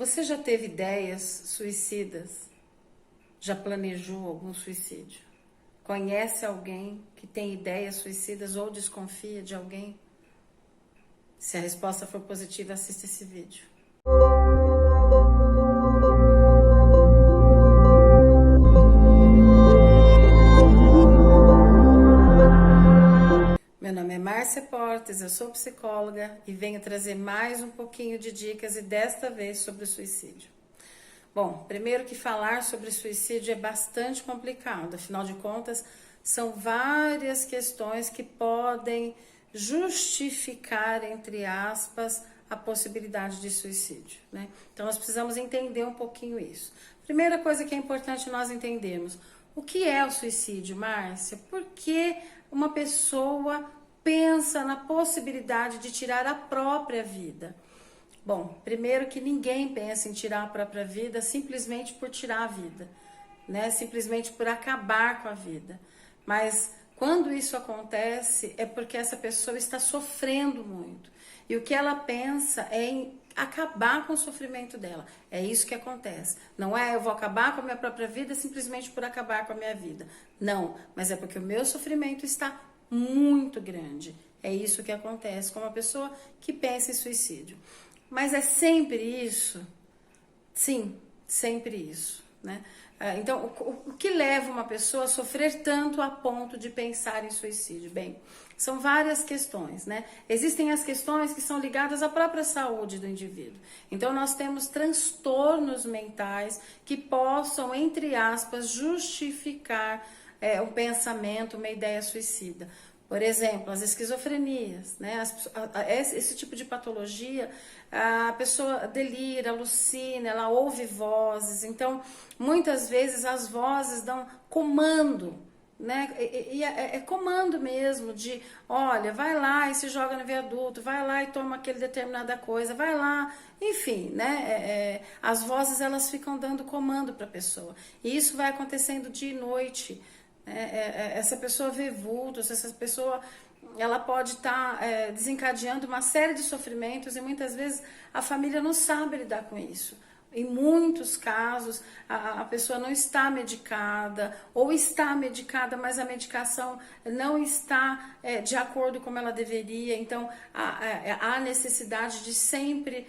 Você já teve ideias suicidas? Já planejou algum suicídio? Conhece alguém que tem ideias suicidas ou desconfia de alguém? Se a resposta for positiva, assista esse vídeo. Meu nome é Márcia Portes, eu sou psicóloga e venho trazer mais um pouquinho de dicas e desta vez sobre o suicídio. Bom, primeiro que falar sobre suicídio é bastante complicado, afinal de contas, são várias questões que podem justificar, entre aspas, a possibilidade de suicídio, né? Então, nós precisamos entender um pouquinho isso. Primeira coisa que é importante nós entendermos, o que é o suicídio, Márcia? Por que uma pessoa pensa na possibilidade de tirar a própria vida? Bom, primeiro que ninguém pensa em tirar a própria vida simplesmente por tirar a vida, né? Simplesmente por acabar com a vida. Mas quando isso acontece é porque essa pessoa está sofrendo muito. E o que ela pensa é em acabar com o sofrimento dela. É isso que acontece. Não é eu vou acabar com a minha própria vida simplesmente por acabar com a minha vida. Não, mas é porque o meu sofrimento está muito grande. É isso que acontece com uma pessoa que pensa em suicídio. Mas é sempre isso? Sim, sempre isso, né? Então, o que leva uma pessoa a sofrer tanto a ponto de pensar em suicídio? Bem, são várias questões, né? Existem as questões que são ligadas à própria saúde do indivíduo. Então, nós temos transtornos mentais que possam, entre aspas, justificar um pensamento, uma ideia suicida. Por exemplo, as esquizofrenias, né? Esse tipo de patologia, a pessoa delira, alucina, ela ouve vozes. Então, muitas vezes as vozes dão comando, né? E é comando mesmo de, olha, vai lá e se joga no viaduto, vai lá e toma aquele determinada coisa, vai lá, enfim, né? As vozes elas ficam dando comando para a pessoa. E isso vai acontecendo dia e noite. Essa pessoa vê vultos, essa pessoa ela pode estar desencadeando uma série de sofrimentos e muitas vezes a família não sabe lidar com isso. Em muitos casos a pessoa não está medicada ou está medicada, mas a medicação não está de acordo como ela deveria. Então há necessidade de sempre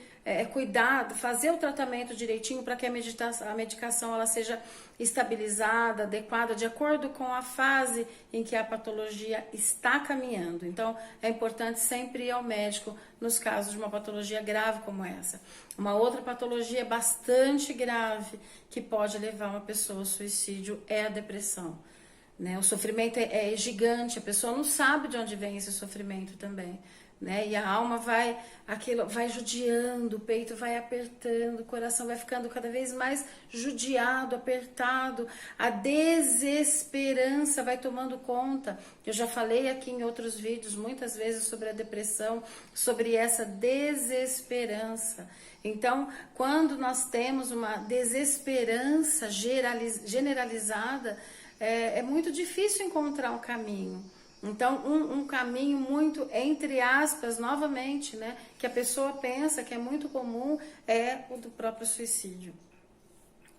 cuidar, fazer o tratamento direitinho para que a medicação ela seja estabilizada, adequada, de acordo com a fase em que a patologia está caminhando. Então, é importante sempre ir ao médico nos casos de uma patologia grave como essa. Uma outra patologia bastante grave que pode levar uma pessoa ao suicídio é a depressão. Né? O sofrimento é gigante, a pessoa não sabe de onde vem esse sofrimento também. Né? E a alma vai judiando, o peito vai apertando, o coração vai ficando cada vez mais judiado, apertado, a desesperança vai tomando conta. Eu já falei aqui em outros vídeos muitas vezes sobre a depressão, sobre essa desesperança. Então, quando nós temos uma desesperança generalizada, é muito difícil encontrar um caminho. Então, um caminho muito, entre aspas, novamente, né, que a pessoa pensa que é muito comum é o do próprio suicídio.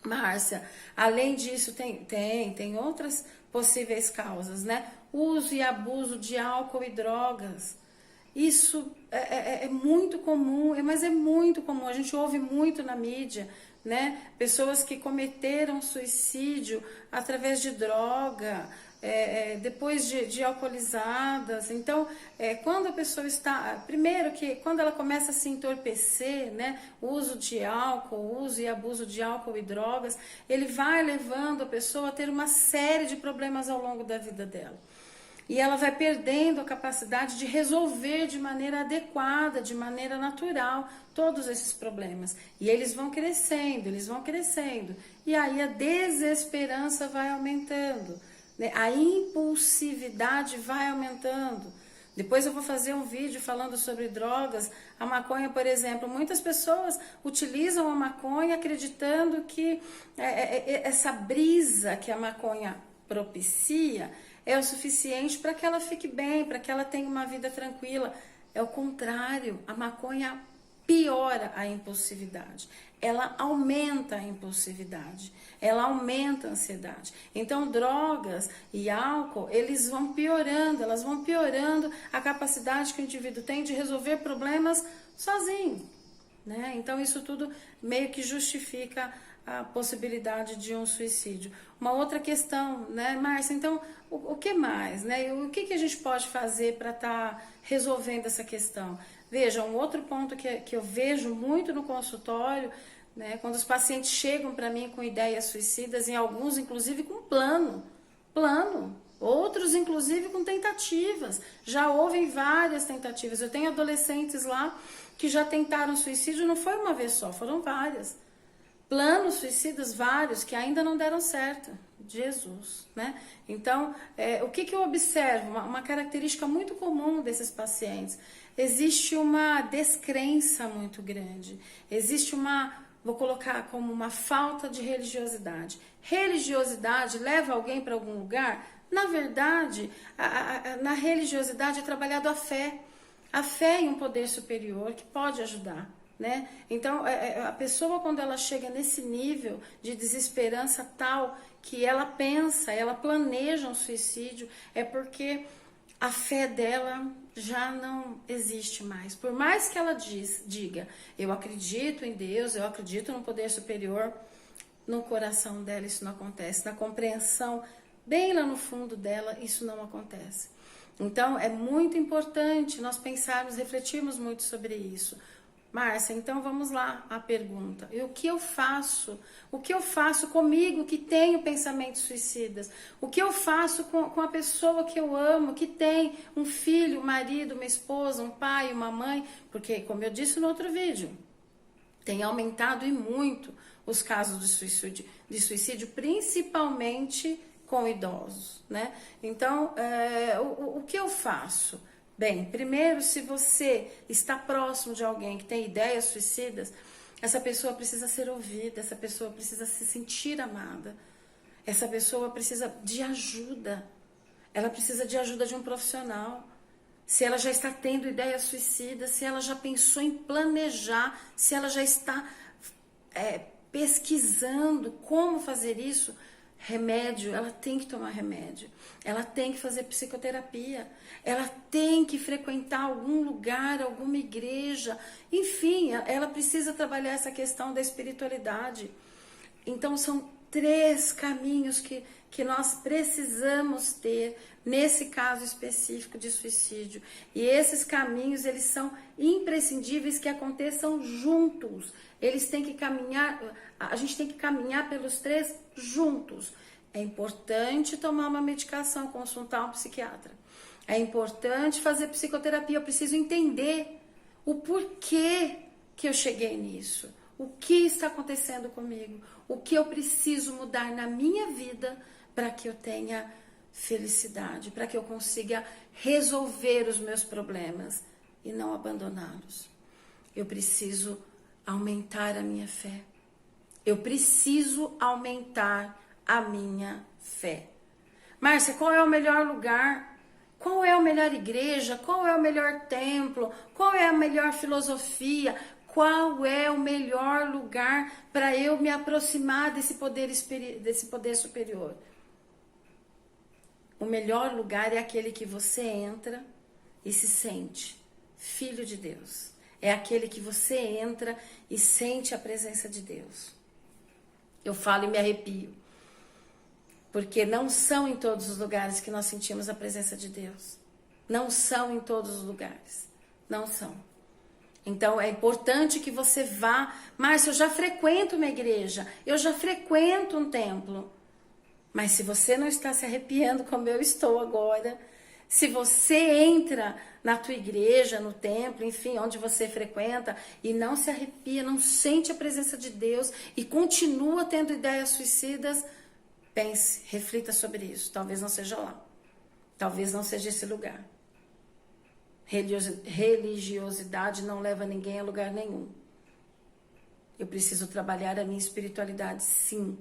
Márcia, além disso, tem outras possíveis causas, né? Uso e abuso de álcool e drogas. Isso é muito comum, mas é muito comum, a gente ouve muito na mídia, né? Pessoas que cometeram suicídio através de droga, depois de alcoolizadas. Então, quando a pessoa está... Primeiro que quando ela começa a se entorpecer, né? O uso de álcool, o uso e abuso de álcool e drogas, ele vai levando a pessoa a ter uma série de problemas ao longo da vida dela. E ela vai perdendo a capacidade de resolver de maneira adequada, de maneira natural, todos esses problemas. E eles vão crescendo, E aí a desesperança vai aumentando, né? A impulsividade vai aumentando. Depois eu vou fazer um vídeo falando sobre drogas. A maconha, por exemplo, muitas pessoas utilizam a maconha acreditando que essa brisa que a maconha propicia é o suficiente para que ela fique bem, para que ela tenha uma vida tranquila. É o contrário, a maconha piora a impulsividade, ela aumenta a impulsividade, ela aumenta a ansiedade. Então, drogas e álcool, elas vão piorando a capacidade que o indivíduo tem de resolver problemas sozinho, né? Então, isso tudo meio que justifica a possibilidade de um suicídio. Uma outra questão, né, Márcia? Então, o que mais, né? O que a gente pode fazer para estar resolvendo essa questão? Veja, um outro ponto que eu vejo muito no consultório, né, quando os pacientes chegam para mim com ideias suicidas, em alguns inclusive com plano, outros inclusive com tentativas, já houve várias tentativas. Eu tenho adolescentes lá que já tentaram suicídio, não foi uma vez só, foram várias. Planos suicidas vários que ainda não deram certo. Jesus, né? Então, o que eu observo? Uma característica muito comum desses pacientes. Existe uma descrença muito grande. Existe vou colocar como uma falta de religiosidade. Religiosidade leva alguém para algum lugar? Na verdade, na religiosidade é trabalhado a fé. A fé em um poder superior que pode ajudar. Né? Então, a pessoa, quando ela chega nesse nível de desesperança tal que ela pensa, ela planeja um suicídio, é porque a fé dela já não existe mais. Por mais que ela diga, eu acredito em Deus, eu acredito no poder superior, no coração dela isso não acontece, na compreensão, bem lá no fundo dela, isso não acontece. Então, é muito importante nós pensarmos, refletirmos muito sobre isso. Márcia, então vamos lá a pergunta. E o que eu faço? O que eu faço comigo que tenho pensamentos suicidas? O que eu faço com a pessoa que eu amo, que tem um filho, um marido, uma esposa, um pai, uma mãe? Porque, como eu disse no outro vídeo, tem aumentado e muito os casos de suicídio, principalmente com idosos, né? Então, o que eu faço? Bem, primeiro, se você está próximo de alguém que tem ideias suicidas, essa pessoa precisa ser ouvida, essa pessoa precisa se sentir amada, essa pessoa precisa de ajuda, ela precisa de ajuda de um profissional. Se ela já está tendo ideias suicidas, se ela já pensou em planejar, se ela já está pesquisando como fazer isso, remédio, ela tem que tomar remédio, ela tem que fazer psicoterapia, ela tem que frequentar algum lugar, alguma igreja, enfim, ela precisa trabalhar essa questão da espiritualidade. Então são 3 caminhos que nós precisamos ter nesse caso específico de suicídio. E esses caminhos, eles são imprescindíveis que aconteçam juntos. Eles têm que caminhar, a gente tem que caminhar pelos 3 juntos. É importante tomar uma medicação, consultar um psiquiatra. É importante fazer psicoterapia. Eu preciso entender o porquê que eu cheguei nisso. O que está acontecendo comigo? O que eu preciso mudar na minha vida para que eu tenha felicidade, para que eu consiga resolver os meus problemas e não abandoná-los. Eu preciso aumentar a minha fé. Eu preciso aumentar a minha fé. Márcia, qual é o melhor lugar? Qual é a melhor igreja? Qual é o melhor templo? Qual é a melhor filosofia? Qual é o melhor lugar para eu me aproximar desse poder superior? O melhor lugar é aquele que você entra e se sente filho de Deus. É aquele que você entra e sente a presença de Deus. Eu falo e me arrepio. Porque não são em todos os lugares que nós sentimos a presença de Deus. Não são em todos os lugares. Não são. Então é importante que você vá. Márcia, eu já frequento uma igreja. Eu já frequento um templo. Mas se você não está se arrepiando como eu estou agora, se você entra na tua igreja, no templo, enfim, onde você frequenta, e não se arrepia, não sente a presença de Deus e continua tendo ideias suicidas, pense, reflita sobre isso. Talvez não seja lá. Talvez não seja esse lugar. Religiosidade não leva ninguém a lugar nenhum. Eu preciso trabalhar a minha espiritualidade, sim.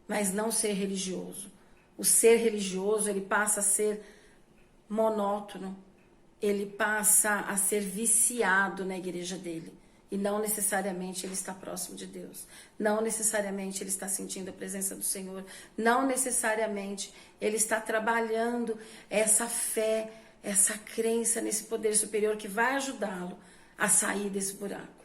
Mas não ser religioso. O ser religioso, ele passa a ser monótono. Ele passa a ser viciado na igreja dele. E não necessariamente ele está próximo de Deus. Não necessariamente ele está sentindo a presença do Senhor. Não necessariamente ele está trabalhando essa fé, essa crença nesse poder superior que vai ajudá-lo a sair desse buraco.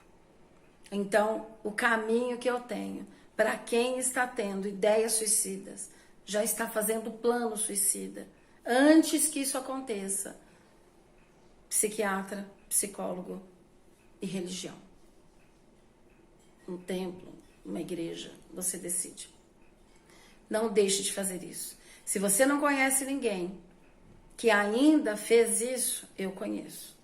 Então, o caminho que eu tenho para quem está tendo ideias suicidas, já está fazendo plano suicida, antes que isso aconteça, psiquiatra, psicólogo e religião. Um templo, uma igreja, você decide. Não deixe de fazer isso. Se você não conhece ninguém que ainda fez isso, eu conheço.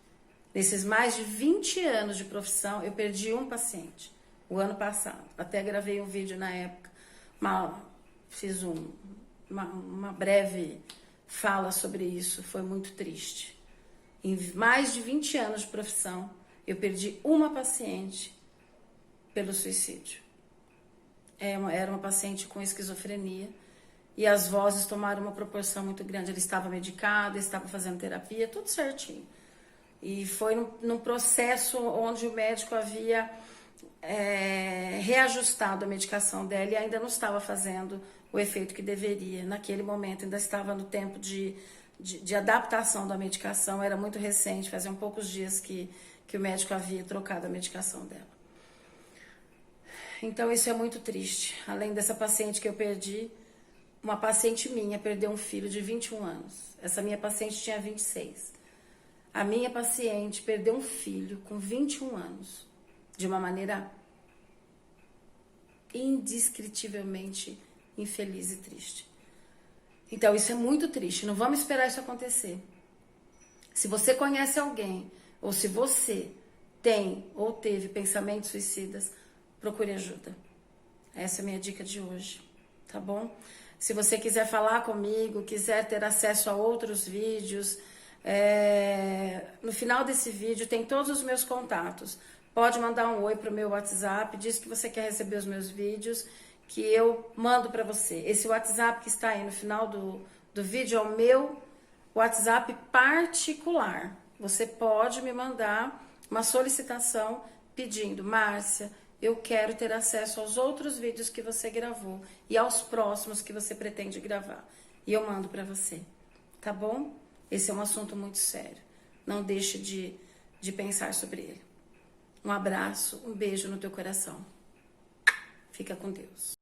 Nesses mais de 20 anos de profissão, eu perdi um paciente, o ano passado. Até gravei um vídeo na época, fiz uma breve fala sobre isso, foi muito triste. Em mais de 20 anos de profissão, eu perdi uma paciente pelo suicídio. Era uma paciente com esquizofrenia e as vozes tomaram uma proporção muito grande. Ele estava medicado, estava fazendo terapia, tudo certinho. E foi num processo onde o médico havia reajustado a medicação dela e ainda não estava fazendo o efeito que deveria. Naquele momento ainda estava no tempo de adaptação da medicação, era muito recente, faziam poucos dias que o médico havia trocado a medicação dela. Então isso é muito triste. Além dessa paciente que eu perdi, uma paciente minha perdeu um filho de 21 anos. Essa minha paciente tinha 26. A minha paciente perdeu um filho com 21 anos, de uma maneira indescritivelmente infeliz e triste. Então isso é muito triste, não vamos esperar isso acontecer. Se você conhece alguém, ou se você tem ou teve pensamentos suicidas, procure ajuda. Essa é a minha dica de hoje, tá bom? Se você quiser falar comigo, quiser ter acesso a outros vídeos, no final desse vídeo tem todos os meus contatos. Pode mandar um oi pro meu WhatsApp, diz que você quer receber os meus vídeos, que eu mando para você. Esse WhatsApp que está aí no final do vídeo é o meu WhatsApp particular. Você pode me mandar uma solicitação pedindo: Márcia, eu quero ter acesso aos outros vídeos que você gravou e aos próximos que você pretende gravar. E eu mando para você, tá bom? Esse é um assunto muito sério. Não deixe de pensar sobre ele. Um abraço, um beijo no teu coração. Fica com Deus.